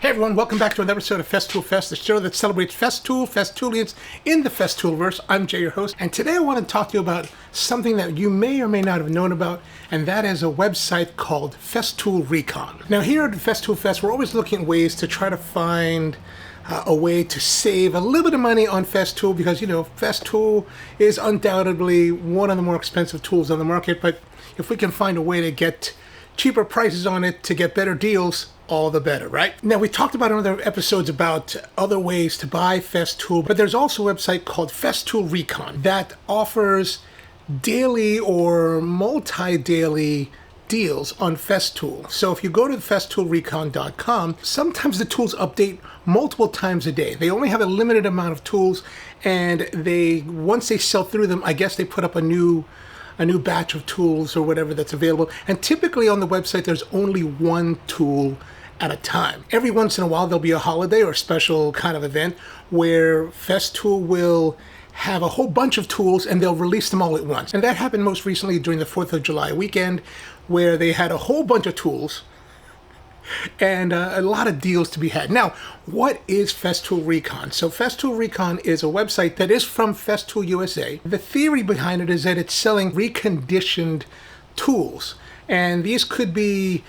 Hey everyone, welcome back to another episode of Festool Fest, the show that celebrates Festool, Festoolians in the Festoolverse. I'm Jay, your host, and today I want to talk to you about something that you may or may not have known about, and that is a website called Festool Recon. Now here at Festool Fest, we're always looking at ways to try to find a way to save a little bit of money on Festool because, you know, Festool is undoubtedly one of the more expensive tools on the market, but if we can find a way to get cheaper prices on it to get better deals, all the better, right? Now, we talked about in other episodes about other ways to buy Festool, but there's also a website called Festool Recon that offers daily or multi-daily deals on Festool. So if you go to festoolrecon.com, sometimes the tools update multiple times a day. They only have a limited amount of tools, and once they sell through them, I guess they put up a new batch of tools or whatever that's available. And typically on the website, there's only one tool at a time. Every once in a while, there'll be a holiday or a special kind of event where Festool will have a whole bunch of tools and they'll release them all at once. And that happened most recently during the 4th of July weekend, where they had a whole bunch of tools and a lot of deals to be had. Now, what is Festool Recon? So Festool Recon is a website that is from Festool USA. The theory behind it is that it's selling reconditioned tools, and these could be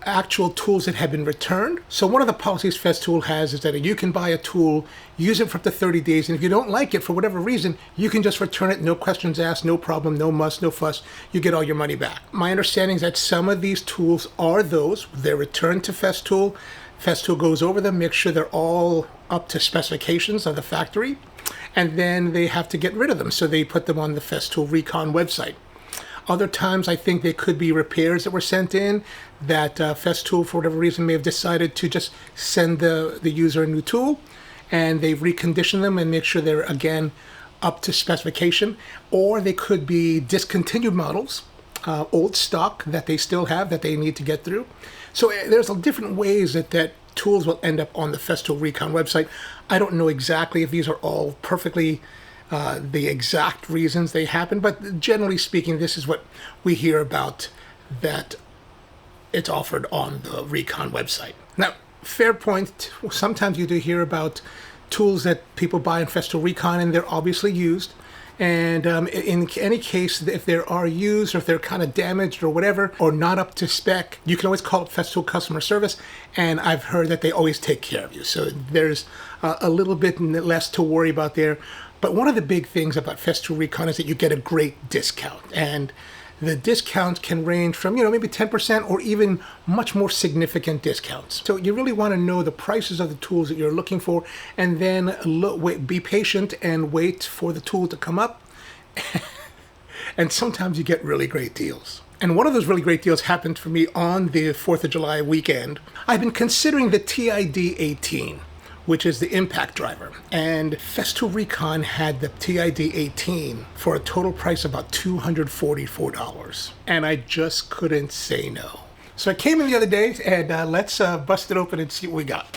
actual tools that have been returned. So one of the policies Festool has is that you can buy a tool, use it for up to 30 days, and if you don't like it for whatever reason, you can just return it, no questions asked, no problem, no muss, no fuss. You get all your money back. My understanding is that some of these tools are they're returned to Festool. Festool goes over them, makes sure they're all up to specifications of the factory, and then they have to get rid of them. So they put them on the Festool Recon website. Other times, I think they could be repairs that were sent in that Festool, for whatever reason, may have decided to just send the user a new tool, and they've reconditioned them and make sure they're, again, up to specification. Or they could be discontinued models, old stock that they still have that they need to get through. So there's different ways that tools will end up on the Festool Recon website. I don't know exactly if these are all perfectly the exact reasons they happen, but generally speaking, this is what we hear about that it's offered on the Recon website. Now, fair point, sometimes you do hear about tools that people buy in Festool Recon and they're obviously used. And in any case, if they are used or if they're kind of damaged or whatever, or not up to spec, you can always call up Festool customer service, and I've heard that they always take care of you. So there's a little bit less to worry about there. But one of the big things about Festool Recon is that you get a great discount, and the discounts can range from, maybe 10% or even much more significant discounts. So you really want to know the prices of the tools that you're looking for, and then be patient and wait for the tool to come up. And sometimes you get really great deals. And one of those really great deals happened for me on the 4th of July weekend. I've been considering the TID 18. Which is the impact driver. And Festool Recon had the TID 18 for a total price of about $244. And I just couldn't say no. So I came in the other day and let's bust it open and see what we got.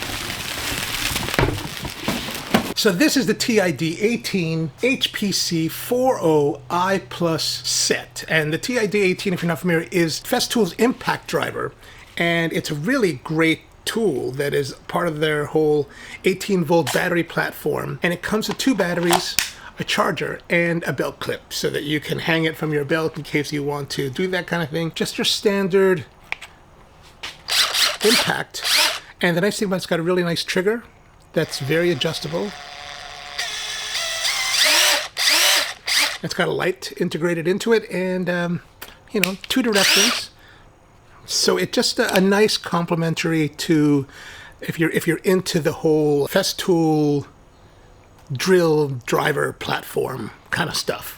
So this is the TID 18 HPC 40i Plus set. And the TID 18, if you're not familiar, is Festool's impact driver. And it's a really great tool that is part of their whole 18-volt battery platform, and it comes with 2 batteries, a charger, and a belt clip so that you can hang it from your belt in case you want to do that kind of thing. Just your standard impact. And the nice thing about it's got a really nice trigger that's very adjustable. It's got a light integrated into it, and 2 directions. So it's just a nice complementary to if you're into the whole Festool drill driver platform kind of stuff.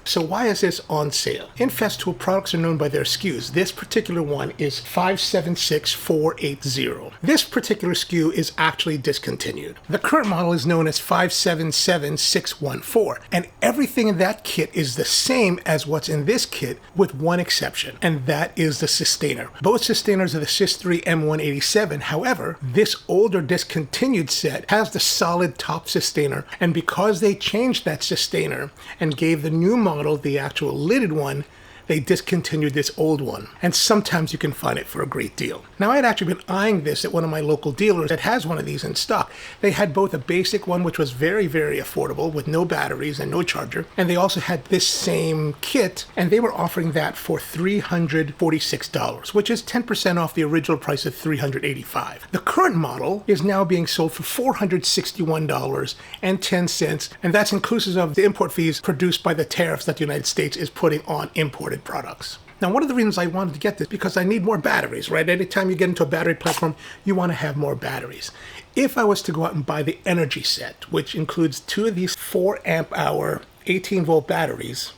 So why is this on sale? In Festool, products are known by their SKUs. This particular one is 576480. This particular SKU is actually discontinued. The current model is known as 577614, and everything in that kit is the same as what's in this kit with one exception, and that is the sustainer. Both sustainers are the SYS3 M187. However, this older discontinued set has the solid top sustainer, and because they changed that sustainer and gave the new model, the actual lidded one, they discontinued this old one, and sometimes you can find it for a great deal. Now, I had actually been eyeing this at one of my local dealers that has one of these in stock. They had both a basic one, which was very, very affordable with no batteries and no charger, and they also had this same kit, and they were offering that for $346, which is 10% off the original price of $385. The current model is now being sold for $461.10, and that's inclusive of the import fees produced by the tariffs that the United States is putting on imported products. Now, one of the reasons I wanted to get this because I need more batteries, right? Anytime you get into a battery platform, you want to have more batteries. If I was to go out and buy the energy set, which includes 2 of these 4 amp hour 18 volt batteries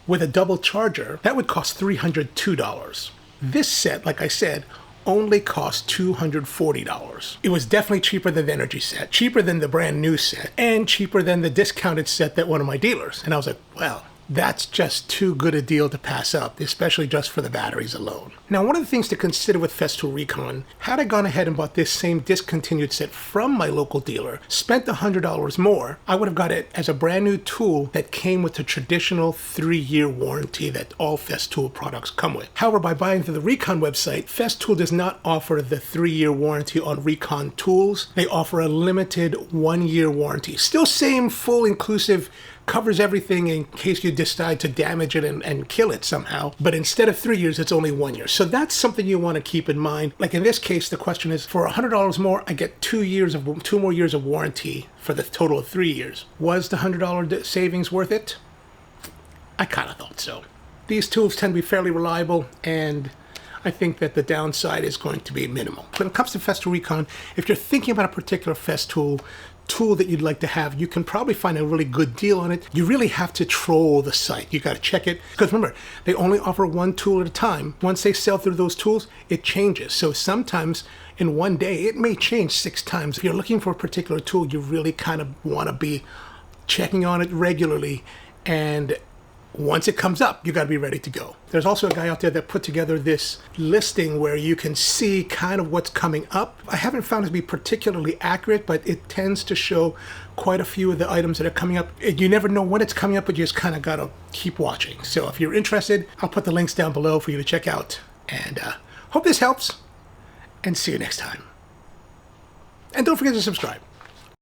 with a double charger, that would cost $302. This set, like I said, only cost $240. It was definitely cheaper than the energy set, cheaper than the brand new set, and cheaper than the discounted set that one of my dealers. And I was like, well, that's just too good a deal to pass up, especially just for the batteries alone. Now, one of the things to consider with Festool Recon, had I gone ahead and bought this same discontinued set from my local dealer, spent $100 more, I would have got it as a brand new tool that came with the traditional 3-year warranty that all Festool products come with. However, by buying through the Recon website, Festool does not offer the 3-year warranty on Recon tools. They offer a limited 1-year warranty. Still same full inclusive, covers everything in case you decide to damage it and kill it somehow. But instead of 3 years, it's only 1 year. So that's something you want to keep in mind. Like in this case, the question is, for $100 more, I get 2 more years of warranty for the total of 3 years. Was the $100 savings worth it? I kind of thought so. These tools tend to be fairly reliable, and I think that the downside is going to be minimal. When it comes to Festool Recon, if you're thinking about a particular Festool tool that you'd like to have, you can probably find a really good deal on it. You really have to troll the site. You got to check it, because remember, they only offer 1 tool at a time. Once they sell through those tools, it changes. So sometimes in one day, it may change 6 times. If you're looking for a particular tool, you really kind of want to be checking on it regularly, and once it comes up, you got to be ready to go. There's also a guy out there that put together this listing where you can see kind of what's coming up. I haven't found it to be particularly accurate, but it tends to show quite a few of the items that are coming up. You never know when it's coming up, but you just kind of got to keep watching. So if you're interested, I'll put the links down below for you to check out. And hope this helps, and see you next time. And don't forget to subscribe.